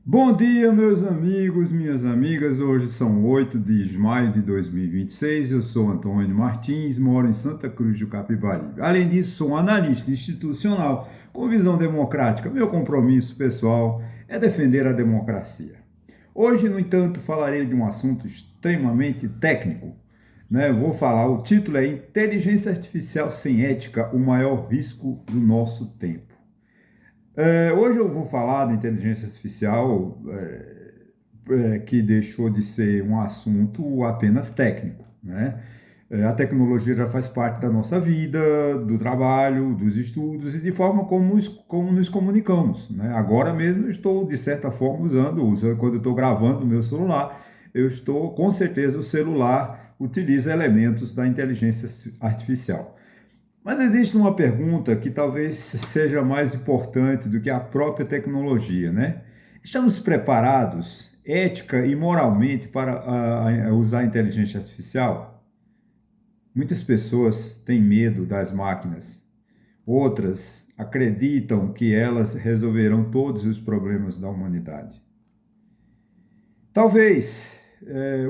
Bom dia, meus amigos, minhas amigas. Hoje são 8 de maio de 2026. Eu sou Antônio Martins, moro em Santa Cruz do Capibaribe. Além disso, sou um analista institucional com visão democrática. Meu compromisso pessoal é defender a democracia. Hoje, no entanto, falarei de um assunto extremamente técnico. Vou falar, o título é Inteligência Artificial sem Ética, o maior risco do nosso tempo. Hoje eu vou falar da inteligência artificial, que deixou de ser um assunto apenas técnico, né? A tecnologia já faz parte da nossa vida, do trabalho, dos estudos e de forma como nos comunicamos, né? Agora mesmo eu estou, de certa forma, usando quando eu estou gravando o meu celular, com certeza o celular utiliza elementos da inteligência artificial. Mas existe uma pergunta que talvez seja mais importante do que a própria tecnologia, né? Estamos preparados, ética e moralmente, para usar a inteligência artificial? Muitas pessoas têm medo das máquinas. Outras acreditam que elas resolverão todos os problemas da humanidade. Talvez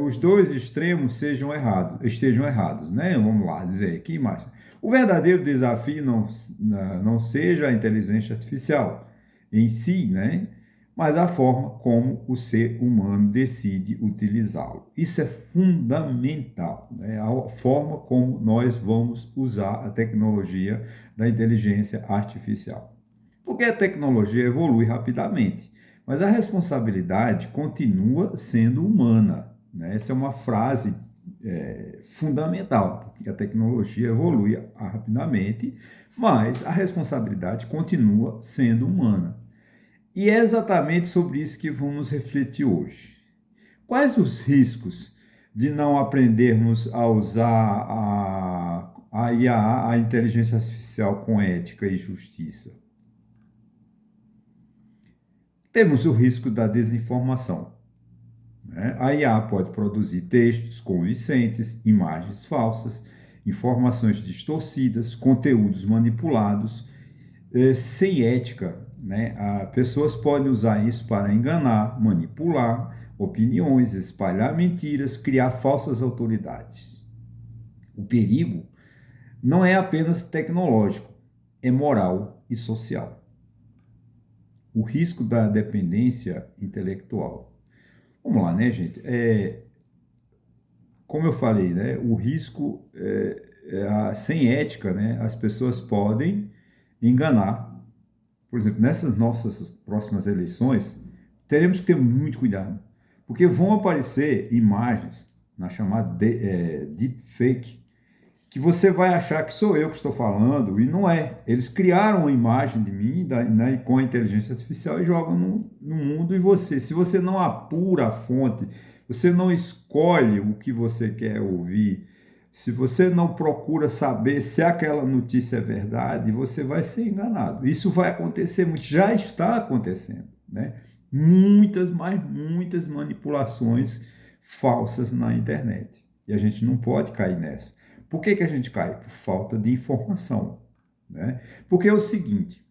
os dois extremos estejam errados, né? Vamos lá dizer aqui, mais. O verdadeiro desafio não seja a inteligência artificial em si, né? Mas a forma como o ser humano decide utilizá-lo. Isso é fundamental, né? A forma como nós vamos usar a tecnologia da inteligência artificial. Porque a tecnologia evolui rapidamente, mas a responsabilidade continua sendo humana, né? Essa é uma frase fundamental, porque a tecnologia evolui rapidamente, mas a responsabilidade continua sendo humana. E é exatamente sobre isso que vamos refletir hoje. Quais os riscos de não aprendermos a usar a IA, a inteligência artificial, com ética e justiça? Temos o risco da desinformação, né? A IA pode produzir textos convincentes, imagens falsas, informações distorcidas, conteúdos manipulados, sem ética, né? Pessoas podem usar isso para enganar, manipular opiniões, espalhar mentiras, criar falsas autoridades. O perigo não é apenas tecnológico, é moral e social. O risco da dependência intelectual. Vamos lá, né, gente? Como eu falei, né, o risco sem ética, né, as pessoas podem enganar. Por exemplo, nessas nossas próximas eleições, teremos que ter muito cuidado, porque vão aparecer imagens na chamada deepfake, que você vai achar que sou eu que estou falando, e não é. Eles criaram uma imagem de mim né, com a inteligência artificial e jogam no mundo, e se você não apura a fonte, você não escolhe o que você quer ouvir, se você não procura saber se aquela notícia é verdade, você vai ser enganado. Isso vai acontecer muito, já está acontecendo, né? Muitas manipulações falsas na internet. E a gente não pode cair nessa. Por que a gente cai? Por falta de informação, né? Porque é o seguinte,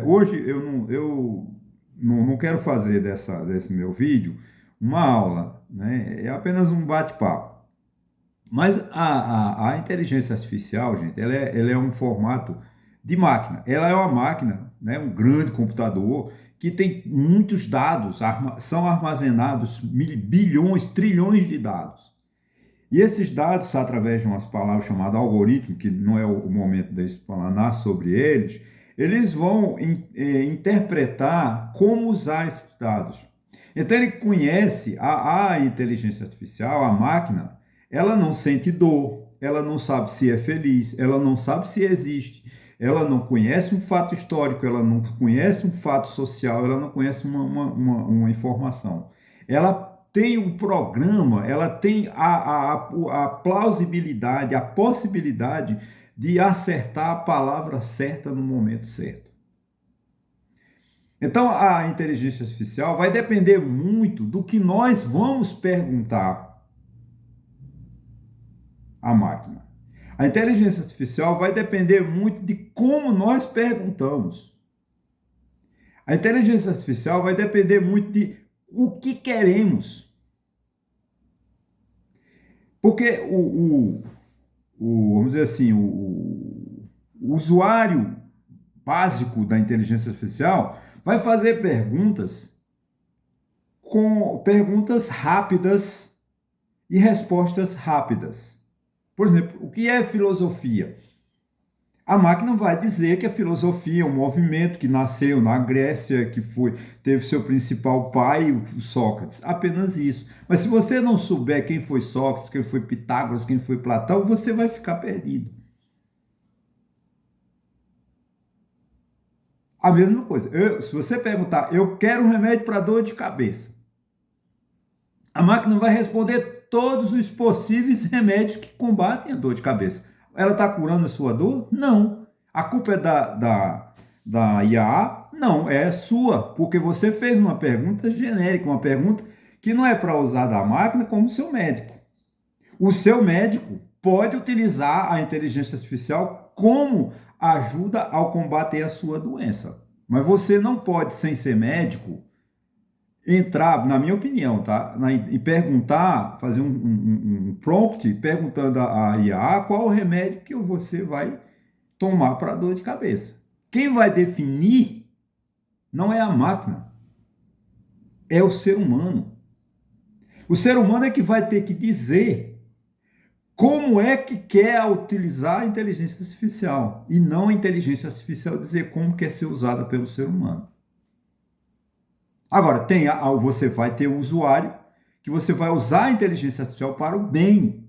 hoje eu não quero fazer desse meu vídeo uma aula, né? É apenas um bate-papo. Mas a inteligência artificial, gente, ela é um formato de máquina. Ela é uma máquina, né, um grande computador que tem muitos dados, são armazenados bilhões, trilhões de dados. E esses dados, através de umas palavras chamadas algoritmo, que não é o momento de explanar sobre eles vão interpretar como usar esses dados. Então ele conhece a inteligência artificial, a máquina, ela não sente dor, ela não sabe se é feliz, ela não sabe se existe, ela não conhece um fato histórico, ela não conhece um fato social, ela não conhece uma informação. Ela tem um programa, ela tem a plausibilidade, a possibilidade de acertar a palavra certa no momento certo. Então, a inteligência artificial vai depender muito do que nós vamos perguntar à máquina. A inteligência artificial vai depender muito de como nós perguntamos. A inteligência artificial vai depender muito de o que queremos. Porque vamos dizer assim, o usuário básico da inteligência artificial vai fazer perguntas com perguntas rápidas e respostas rápidas. Por exemplo, o que é filosofia? A máquina vai dizer que a filosofia é um movimento que nasceu na Grécia, que teve seu principal pai, o Sócrates. Apenas isso. Mas se você não souber quem foi Sócrates, quem foi Pitágoras, quem foi Platão, você vai ficar perdido. A mesma coisa. Se você perguntar, eu quero um remédio para dor de cabeça, a máquina vai responder todos os possíveis remédios que combatem a dor de cabeça. Ela está curando a sua dor? Não. A culpa é da IA? Não, é sua, porque você fez uma pergunta genérica, uma pergunta que não é para usar da máquina como seu médico. O seu médico pode utilizar a inteligência artificial como ajuda ao combater a sua doença. Mas você não pode, sem ser médico, entrar, na minha opinião, tá? E perguntar, fazer um prompt perguntando à IA qual o remédio que você vai tomar para dor de cabeça. Quem vai definir não é a máquina, é o ser humano. O ser humano é que vai ter que dizer como é que quer utilizar a inteligência artificial e não a inteligência artificial dizer como quer ser usada pelo ser humano. Agora, você vai ter o usuário que você vai usar a inteligência artificial para o bem,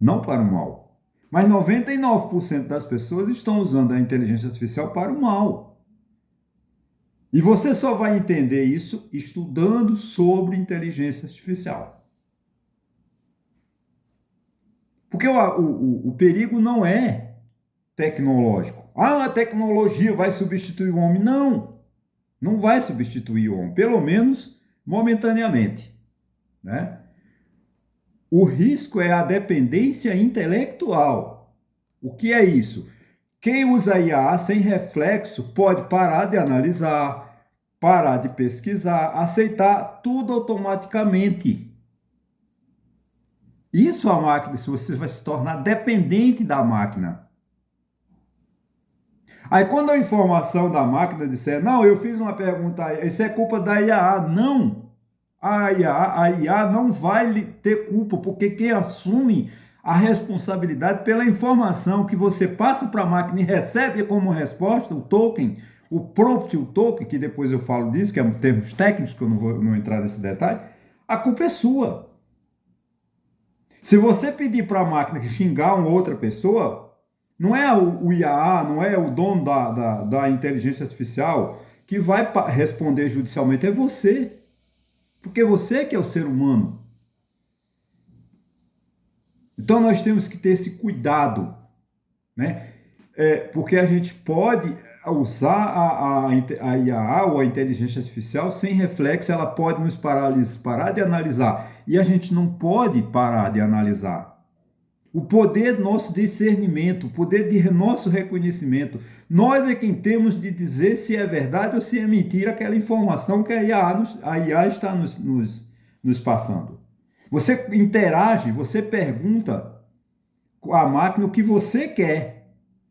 não para o mal. Mas 99% das pessoas estão usando a inteligência artificial para o mal. E você só vai entender isso estudando sobre inteligência artificial. Porque o perigo não é tecnológico. A tecnologia vai substituir o homem. Não. Não vai substituir o homem, pelo menos momentaneamente, né? O risco é a dependência intelectual. O que é isso? Quem usa IA sem reflexo pode parar de analisar, parar de pesquisar, aceitar tudo automaticamente. Isso a máquina, se você vai se tornar dependente da máquina. Aí quando a informação da máquina disser, não, eu fiz uma pergunta, isso é culpa da IA. Não, a IA não vai ter culpa, porque quem assume a responsabilidade pela informação que você passa para a máquina e recebe como resposta, o token, o prompt, o token, que depois eu falo disso, que é termos técnicos, que eu não vou entrar nesse detalhe, a culpa é sua. Se você pedir para a máquina que xingar uma outra pessoa, não é o IA, não é o dono da inteligência artificial que vai responder judicialmente, é você. Porque você que é o ser humano. Então nós temos que ter esse cuidado, né? Porque a gente pode usar a IA ou a inteligência artificial sem reflexo, ela pode nos parar de analisar. E a gente não pode parar de analisar. O poder do nosso discernimento, o poder de nosso reconhecimento. Nós é quem temos de dizer se é verdade ou se é mentira aquela informação que a IA está nos passando. Você interage, você pergunta com a máquina o que você quer.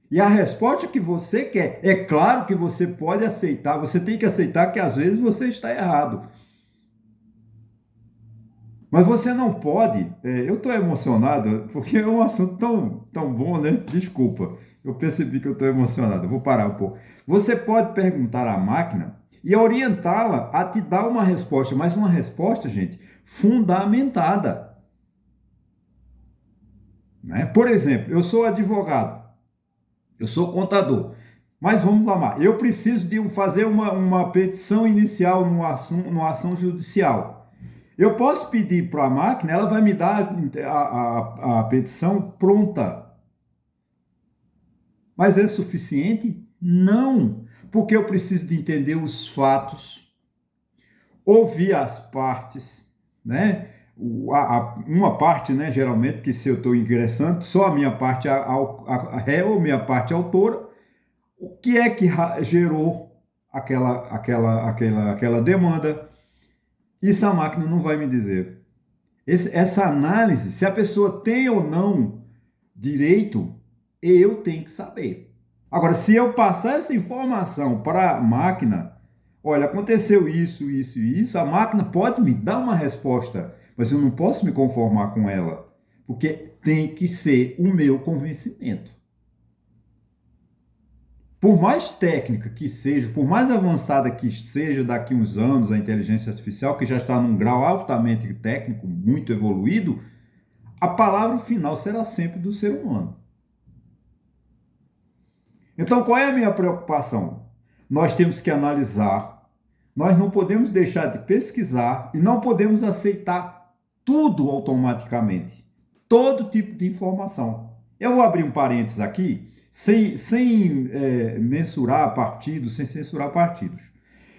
E a resposta que você quer, é claro que você pode aceitar, você tem que aceitar que às vezes você está errado. Mas você não pode, eu estou emocionado, porque é um assunto tão bom, né? Desculpa, eu percebi que eu estou emocionado, eu vou parar um pouco. Você pode perguntar à máquina e orientá-la a te dar uma resposta, mas uma resposta, gente, fundamentada. Né? Por exemplo, eu sou advogado, eu sou contador, mas vamos lá, eu preciso de fazer uma petição inicial numa ação judicial. Eu posso pedir para a máquina, ela vai me dar a petição pronta. Mas é suficiente? Não, porque eu preciso de entender os fatos, ouvir as partes, né? Uma parte, né, geralmente, que se eu estou ingressando, só a minha parte a réu, minha parte autora, o que é que gerou aquela demanda. Isso a máquina não vai me dizer. Essa análise, se a pessoa tem ou não direito, eu tenho que saber. Agora, se eu passar essa informação para a máquina, olha, aconteceu isso, isso e isso, a máquina pode me dar uma resposta, mas eu não posso me conformar com ela, porque tem que ser o meu convencimento. Por mais técnica que seja, por mais avançada que seja daqui a uns anos a inteligência artificial, que já está num grau altamente técnico, muito evoluído, a palavra final será sempre do ser humano. Então, qual é a minha preocupação? Nós temos que analisar, nós não podemos deixar de pesquisar e não podemos aceitar tudo automaticamente, todo tipo de informação. Eu vou abrir um parênteses aqui, sem mensurar partidos, sem censurar partidos.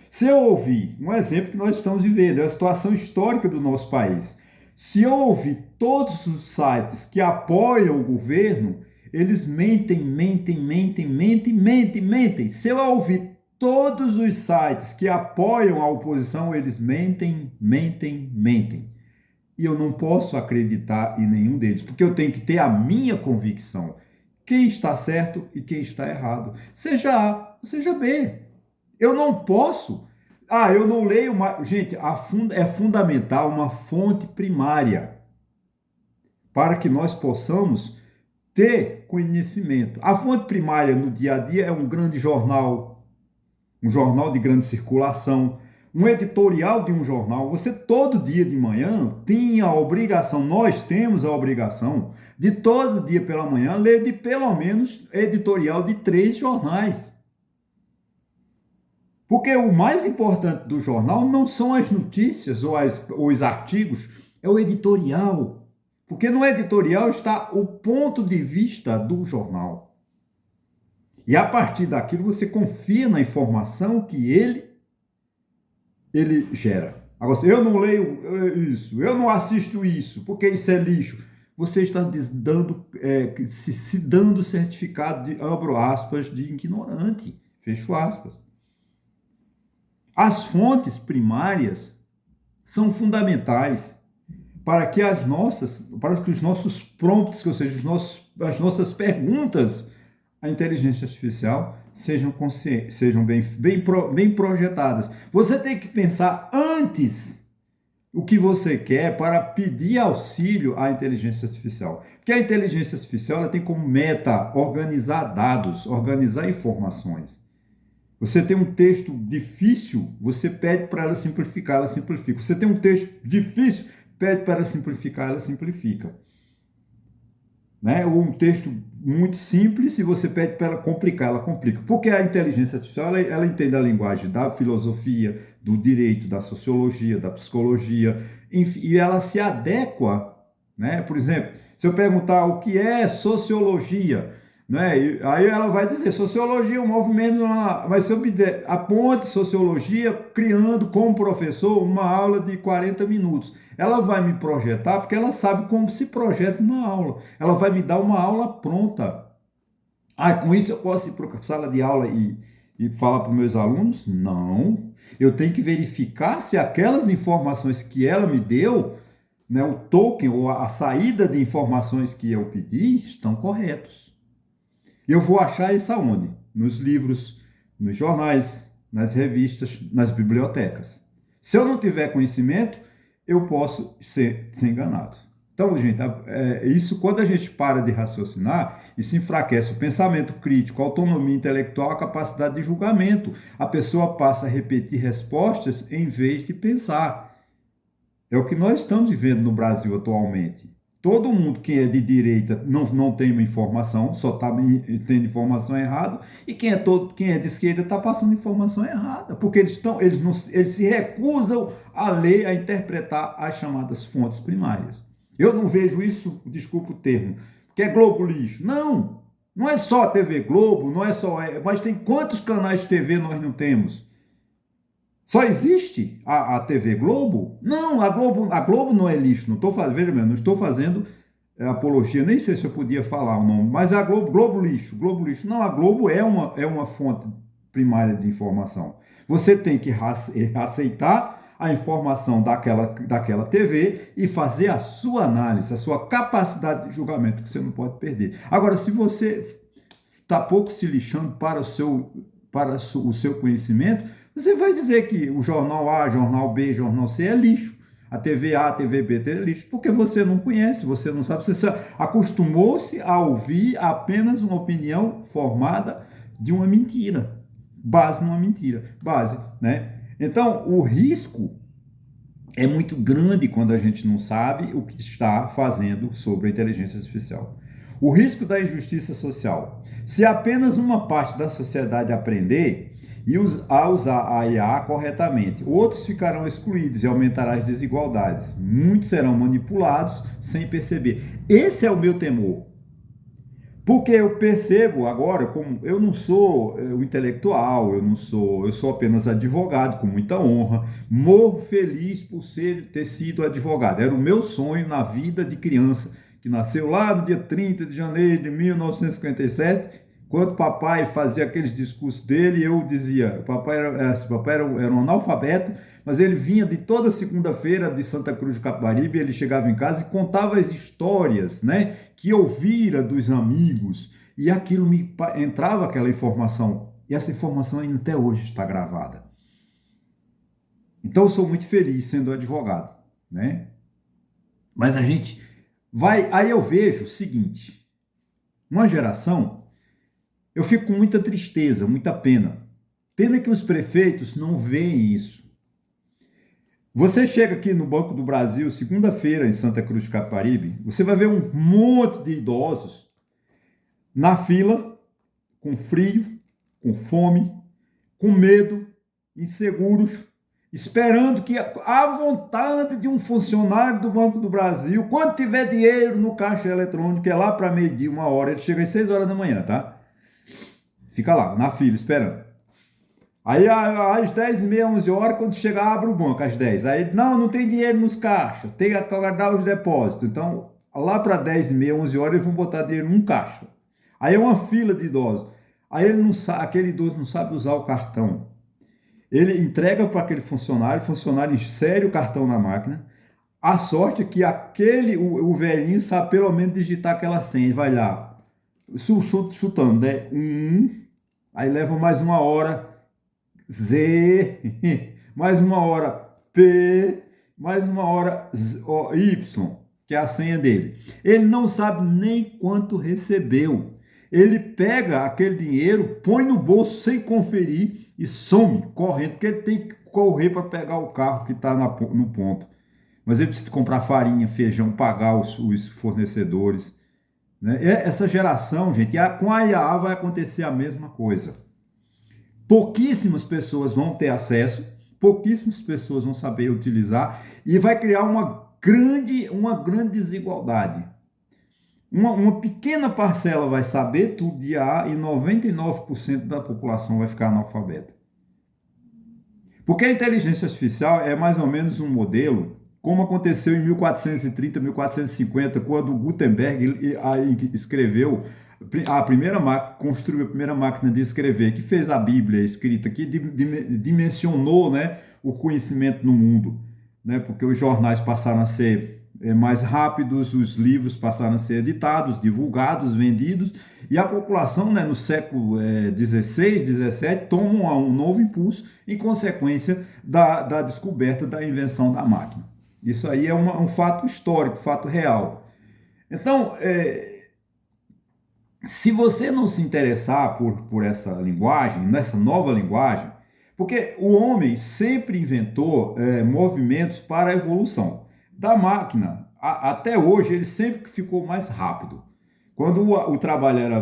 Se eu ouvir, um exemplo que nós estamos vivendo, é a situação histórica do nosso país. Se eu ouvir todos os sites que apoiam o governo, eles mentem. Se eu ouvir todos os sites que apoiam a oposição, eles mentem. E eu não posso acreditar em nenhum deles, porque eu tenho que ter a minha convicção. Quem está certo e quem está errado. Seja A, seja B. Eu não posso. Eu não leio mais. Gente, é fundamental uma fonte primária para que nós possamos ter conhecimento. A fonte primária no dia a dia é um grande jornal, um jornal de grande circulação, um editorial de um jornal. Você todo dia de manhã tem a obrigação, nós temos a obrigação de todo dia pela manhã ler de pelo menos editorial de 3 jornais. Porque o mais importante do jornal não são as notícias ou os artigos, é o editorial. Porque no editorial está o ponto de vista do jornal. E a partir daquilo você confia na informação que ele gera. Agora, eu não leio isso, eu não assisto isso, porque isso é lixo. Você está se dando certificado de, abro aspas, de ignorante, fecho aspas. As fontes primárias são fundamentais para que os nossos prompts, ou seja, as nossas perguntas à inteligência artificial sejam bem projetadas. Você tem que pensar antes o que você quer para pedir auxílio à inteligência artificial. Porque a inteligência artificial ela tem como meta organizar dados, organizar informações. Você tem um texto difícil, você pede para ela simplificar, ela simplifica. Você tem um texto difícil, pede para ela simplificar, ela simplifica. Né? Ou um texto muito simples, e você pede para ela complicar, ela complica. Porque a inteligência artificial, ela entende a linguagem da filosofia, do direito, da sociologia, da psicologia, enfim, e ela se adequa, né? Por exemplo, se eu perguntar o que é sociologia, né? Aí ela vai dizer, sociologia é um movimento, mas se eu me der a ponte sociologia, criando como professor uma aula de 40 minutos, ela vai me projetar, porque ela sabe como se projeta uma aula, ela vai me dar uma aula pronta. Com isso eu posso ir para a sala de aula e falar para os meus alunos? Não, eu tenho que verificar se aquelas informações que ela me deu, né, o token ou a saída de informações que eu pedi, estão corretos. Eu vou achar isso aonde? Nos livros, nos jornais, nas revistas, nas bibliotecas. Se eu não tiver conhecimento, eu posso ser enganado. Então, gente, isso quando a gente para de raciocinar, isso enfraquece o pensamento crítico, a autonomia intelectual, a capacidade de julgamento. A pessoa passa a repetir respostas em vez de pensar. É o que nós estamos vivendo no Brasil atualmente. Todo mundo que é de direita não tem uma informação, só está tendo informação errada, e quem é de esquerda está passando informação errada, porque eles se recusam a ler, a interpretar as chamadas fontes primárias. Eu não vejo isso, desculpa o termo, que é Globo lixo. Não é só a TV Globo, não é só, mas tem quantos canais de TV nós não temos? Só existe a TV Globo? Não, a Globo não é lixo. Não estou fazendo, veja bem, não estou fazendo apologia, nem sei se eu podia falar o nome, mas a Globo lixo. Não, a Globo é uma fonte primária de informação. Você tem que aceitar a informação daquela TV e fazer a sua análise, a sua capacidade de julgamento, que você não pode perder. Agora, se você está pouco se lixando para o seu conhecimento, você vai dizer que o jornal A, jornal B, jornal C é lixo. A TV A, a TV B é lixo, porque você não conhece, você não sabe, você acostumou-se a ouvir apenas uma opinião formada de uma mentira, base numa mentira, né? Então, o risco é muito grande quando a gente não sabe o que está fazendo sobre a inteligência artificial. O risco da injustiça social. Se apenas uma parte da sociedade aprender a usar a IA corretamente, outros ficarão excluídos e aumentarão as desigualdades. Muitos serão manipulados sem perceber. Esse é o meu temor. Porque eu percebo agora, como eu não sou um intelectual, eu sou apenas advogado, com muita honra, morro feliz por ter sido advogado. Era o meu sonho na vida de criança, que nasceu lá no dia 30 de janeiro de 1957, quando o papai fazia aqueles discursos dele, eu dizia, o papai era um analfabeto, mas ele vinha de toda segunda-feira de Santa Cruz do Capibaribe, ele chegava em casa e contava as histórias, né, que ouvira dos amigos, e aquilo entrava aquela informação, e essa informação ainda até hoje está gravada. Então eu sou muito feliz sendo advogado, né? Mas a gente aí eu vejo o seguinte, uma geração, eu fico com muita tristeza, muita pena. Pena que os prefeitos não veem isso. Você chega aqui no Banco do Brasil, segunda-feira, em Santa Cruz do Capibaribe, você vai ver um monte de idosos na fila, com frio, com fome, com medo, inseguros, esperando que a vontade de um funcionário do Banco do Brasil, quando tiver dinheiro no caixa eletrônico, é lá para meio-dia, 1h, ele chega às 6 horas da manhã, tá? Fica lá, na fila, esperando. Aí, às 10h30, 11h, quando chegar, abre o banco, às 10. Aí, não tem dinheiro nos caixas, tem que guardar os depósitos. Então, lá para 10h30, 11h, eles vão botar dinheiro num caixa. Aí é uma fila de idosos. Aí aquele idoso não sabe usar o cartão. Ele entrega para aquele funcionário, o funcionário insere o cartão na máquina. A sorte é que o velhinho sabe pelo menos digitar aquela senha. Vai lá, chutando, né? Aí leva mais 1h, Z, mais 1h, P, mais 1h, Y, que é a senha dele. Ele não sabe nem quanto recebeu. Ele pega aquele dinheiro, põe no bolso sem conferir e some correndo, porque ele tem que correr para pegar o carro que está no ponto. Mas ele precisa comprar farinha, feijão, pagar os fornecedores. Né? Essa geração, gente, com a IA vai acontecer a mesma coisa. Pouquíssimas pessoas vão ter acesso, pouquíssimas pessoas vão saber utilizar e vai criar uma grande desigualdade. Uma pequena parcela vai saber tudo de IA e 99% da população vai ficar analfabeta. Porque a inteligência artificial é mais ou menos um modelo, como aconteceu em 1430, 1450, quando Gutenberg escreveu construiu a primeira máquina de escrever, que fez a Bíblia escrita, que dimensionou, né, o conhecimento no mundo, né, porque os jornais passaram a ser mais rápidos, os livros passaram a ser editados, divulgados, vendidos, e a população, né, no século XVI, XVII, toma um novo impulso em consequência da descoberta da invenção da máquina. Isso aí é um fato histórico, fato real. Então, se você não se interessar por essa linguagem, nessa nova linguagem, porque o homem sempre inventou movimentos para a evolução. Da máquina, até hoje, ele sempre ficou mais rápido. Quando o trabalho era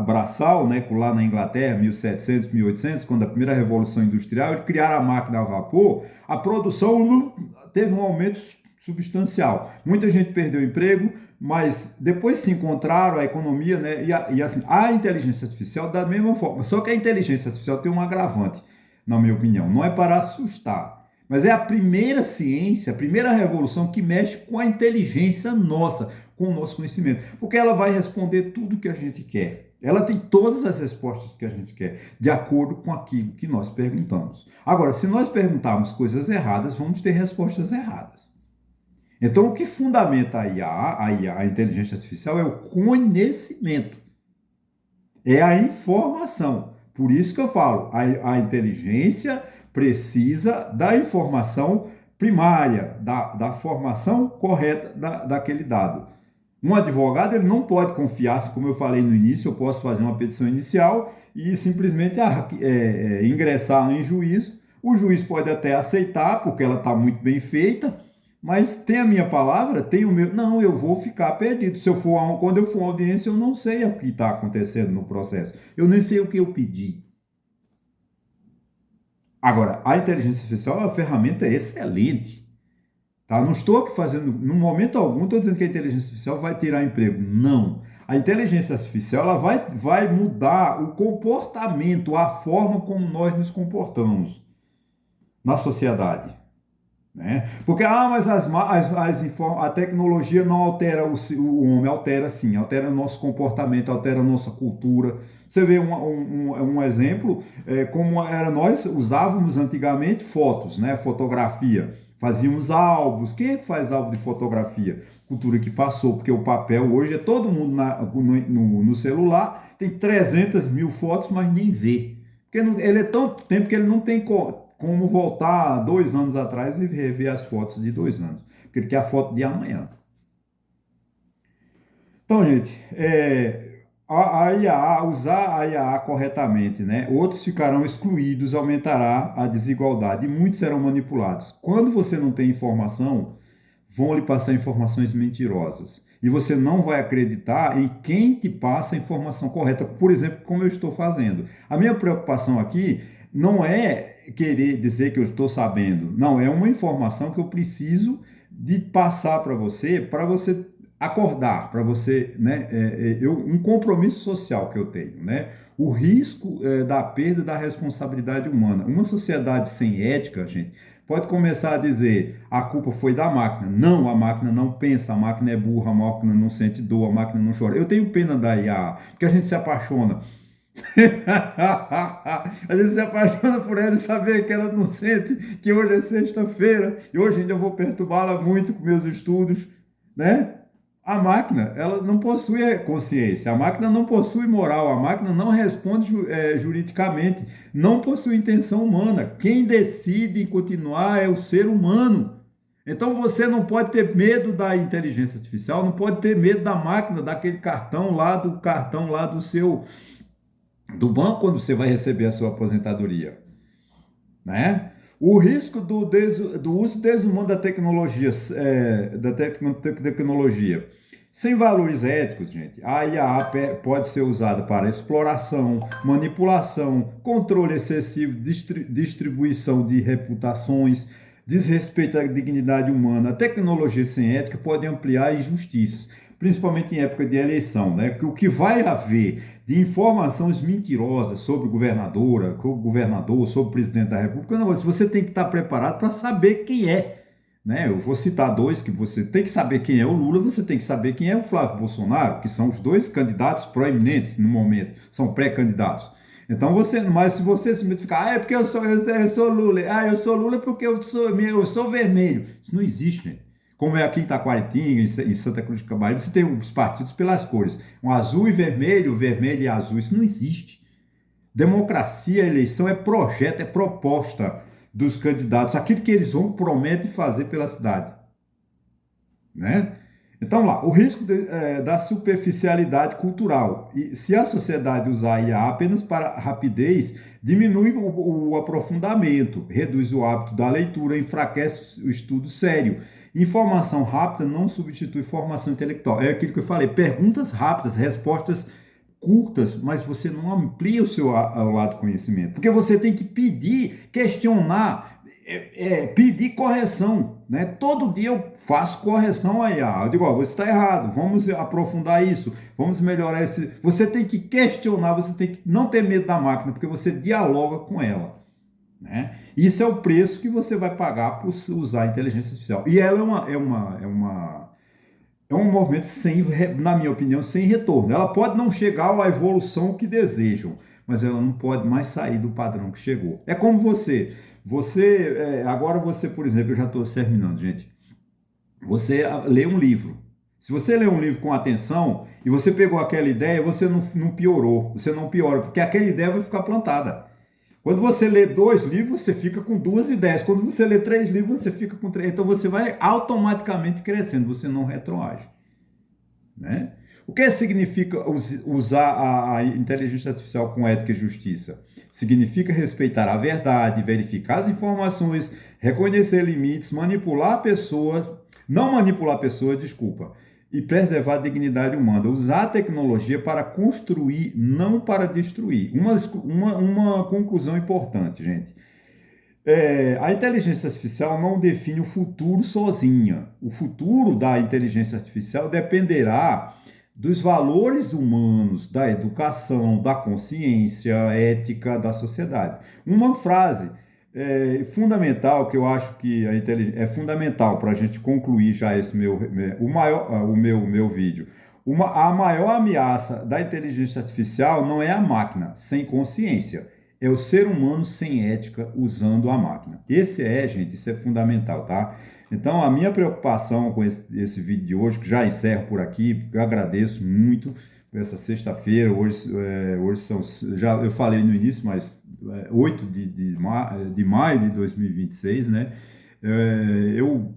braçal, né, lá na Inglaterra, 1700, 1800, quando a primeira revolução industrial, eles criaram a máquina a vapor, a produção teve um aumento substancial. Muita gente perdeu o emprego, mas depois se encontraram a economia, né, e assim, a inteligência artificial da mesma forma. Só que a inteligência artificial tem um agravante, na minha opinião. Não é para assustar, mas é a primeira ciência, a primeira revolução que mexe com a inteligência nossa, com o nosso conhecimento. Porque ela vai responder tudo o que a gente quer. Ela tem todas as respostas que a gente quer, de acordo com aquilo que nós perguntamos. Agora, se nós perguntarmos coisas erradas, vamos ter respostas erradas. Então, o que fundamenta a inteligência artificial, é o conhecimento, é a informação. Por isso que eu falo, a inteligência precisa da informação primária, da formação correta daquele dado. Um advogado, ele não pode confiar, como eu falei no início, eu posso fazer uma petição inicial e simplesmente ingressar em juízo. O juiz pode até aceitar, porque ela está muito bem feita, mas tem a minha palavra, tem o meu. Não, eu vou ficar perdido. Quando eu for à audiência, eu não sei o que está acontecendo no processo. Eu nem sei o que eu pedi. Agora, a inteligência artificial é uma ferramenta excelente. Tá? Não estou aqui fazendo, no momento algum, estou dizendo que a inteligência artificial vai tirar emprego. Não. A inteligência artificial ela vai mudar o comportamento, a forma como nós nos comportamos na sociedade. Né? Porque, mas a tecnologia não altera o homem, altera sim, altera o nosso comportamento, altera a nossa cultura. Você vê um exemplo, como nós usávamos antigamente fotos, né? Fotografia. Fazíamos álbuns. Quem é que faz álbum de fotografia? Cultura que passou, porque o papel hoje é todo mundo no celular, tem 300 mil fotos, mas nem vê. Porque ele é tanto tempo que ele não tem como voltar 2 anos atrás e rever as fotos de 2 anos. Porque ele quer a foto de amanhã. Então, gente, usar a IA corretamente, né? Outros ficarão excluídos, aumentará a desigualdade e muitos serão manipulados. Quando você não tem informação, vão lhe passar informações mentirosas. E você não vai acreditar em quem te passa a informação correta, por exemplo, como eu estou fazendo. A minha preocupação aqui não é querer dizer que eu estou sabendo. Não, é uma informação que eu preciso de passar para você acordar, para você, né, um compromisso social que eu tenho, né? O risco da perda da responsabilidade humana. Uma sociedade sem ética, gente, pode começar a dizer a culpa foi da máquina. Não, a máquina não pensa, a máquina é burra, a máquina não sente dor, a máquina não chora. Eu tenho pena da IA, porque a gente se apaixona. A gente se apaixona por ela e saber que ela não sente que hoje é sexta-feira e hoje ainda eu vou perturbá-la muito com meus estudos, né? A máquina, ela não possui consciência, a máquina não possui moral, a máquina não responde juridicamente, não possui intenção humana. Quem decide em continuar é o ser humano. Então você não pode ter medo da inteligência artificial, não pode ter medo da máquina, daquele cartão lá do seu do banco quando você vai receber a sua aposentadoria, né? O risco do uso desumano da tecnologia, tecnologia. Sem valores éticos, gente, a IA pode ser usada para exploração, manipulação, controle excessivo, distribuição de reputações, desrespeito à dignidade humana. A tecnologia sem ética pode ampliar injustiças, principalmente em época de eleição, né? O que vai haver de informações mentirosas sobre governadora, sobre governador, sobre o presidente da República, não, você tem que estar preparado para saber quem é, né? Eu vou citar dois que você tem que saber quem é o Lula, você tem que saber quem é o Flávio Bolsonaro, que são os dois candidatos proeminentes no momento, são pré-candidatos. Então mas se você simplesmente ficar, é porque eu sou Lula, eu sou Lula porque eu sou vermelho. Isso não existe, né? Como é aqui em Taquaritinga, em Santa Cruz de Cabaribe, você tem os partidos pelas cores. Um azul e vermelho, vermelho e azul. Isso não existe. Democracia, eleição é projeto, é proposta dos candidatos. Aquilo que eles prometem fazer pela cidade. Né? Então lá, o risco da superficialidade cultural. E se a sociedade usar a IA apenas para rapidez, diminui o aprofundamento, reduz o hábito da leitura, enfraquece o estudo sério. Informação rápida não substitui formação intelectual. É aquilo que eu falei, perguntas rápidas, respostas curtas, mas você não amplia o lado do conhecimento. Porque você tem que pedir, questionar, pedir correção. Né? Todo dia eu faço correção aí. Eu digo, você está errado, vamos aprofundar isso, vamos melhorar esse... Você tem que questionar, você tem que não ter medo da máquina, porque você dialoga com ela. Né? Isso é o preço que você vai pagar por usar a inteligência artificial. E ela é é um movimento sem, na minha opinião, sem retorno. Ela pode não chegar à evolução que desejam, mas ela não pode mais sair do padrão que chegou. É como você. Agora você, por exemplo, eu já estou terminando, gente. Você lê um livro. Se você lê um livro com atenção e você pegou aquela ideia, você não piorou, você não piora, porque aquela ideia vai ficar plantada. Quando você lê 2 livros, você fica com 2 ideias. Quando você lê 3 livros, você fica com 3. Então você vai automaticamente crescendo, você não retroage. Né? O que significa usar a inteligência artificial com ética e justiça? Significa respeitar a verdade, verificar as informações, reconhecer limites, não manipular pessoas, desculpa, e preservar a dignidade humana. Usar a tecnologia para construir, não para destruir. Uma conclusão importante, gente. A inteligência artificial não define o futuro sozinha. O futuro da inteligência artificial dependerá dos valores humanos, da educação, da consciência ética da sociedade. Uma frase fundamental que eu acho que é fundamental para a gente concluir já esse meu vídeo. A maior ameaça da inteligência artificial não é a máquina sem consciência, é o ser humano sem ética usando a máquina. Gente, isso é fundamental, tá? Então, a minha preocupação com esse vídeo de hoje, que já encerro por aqui, eu agradeço muito essa sexta-feira, hoje são, eu falei no início, mas 8 de maio de 2026, né?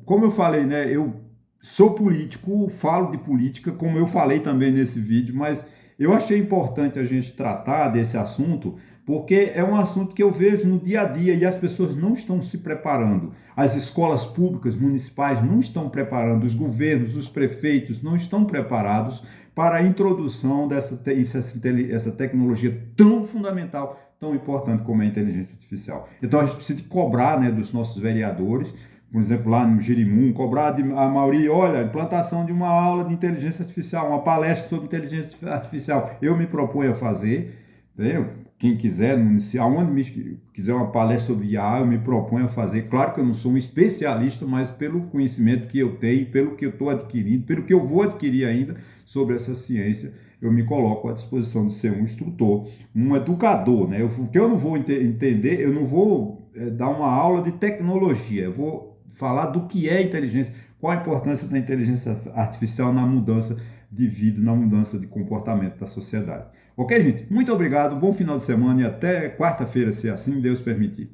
Como eu falei, né? Eu sou político, falo de política, como eu falei também nesse vídeo, mas eu achei importante a gente tratar desse assunto, porque é um assunto que eu vejo no dia a dia e as pessoas não estão se preparando. As escolas públicas, municipais não estão preparando, os governos, os prefeitos não estão preparados para a introdução dessa tecnologia tão fundamental, tão importante como é a inteligência artificial. Então a gente precisa cobrar, né, dos nossos vereadores, por exemplo, lá no Jerimum, cobrar a maioria, olha, implantação de uma aula de inteligência artificial, uma palestra sobre inteligência artificial. Eu me proponho a fazer, entendeu? Quem quiser, aonde quiser uma palestra sobre IA, eu me proponho a fazer. Claro que eu não sou um especialista, mas pelo conhecimento que eu tenho, pelo que eu estou adquirindo, pelo que eu vou adquirir ainda sobre essa ciência, eu me coloco à disposição de ser um instrutor, um educador, né? O que eu não vou entender, eu não vou dar uma aula de tecnologia, eu vou falar do que é inteligência, qual a importância da inteligência artificial na mudança de vida, na mudança de comportamento da sociedade. Ok, gente? Muito obrigado, bom final de semana e até quarta-feira, se assim Deus permitir.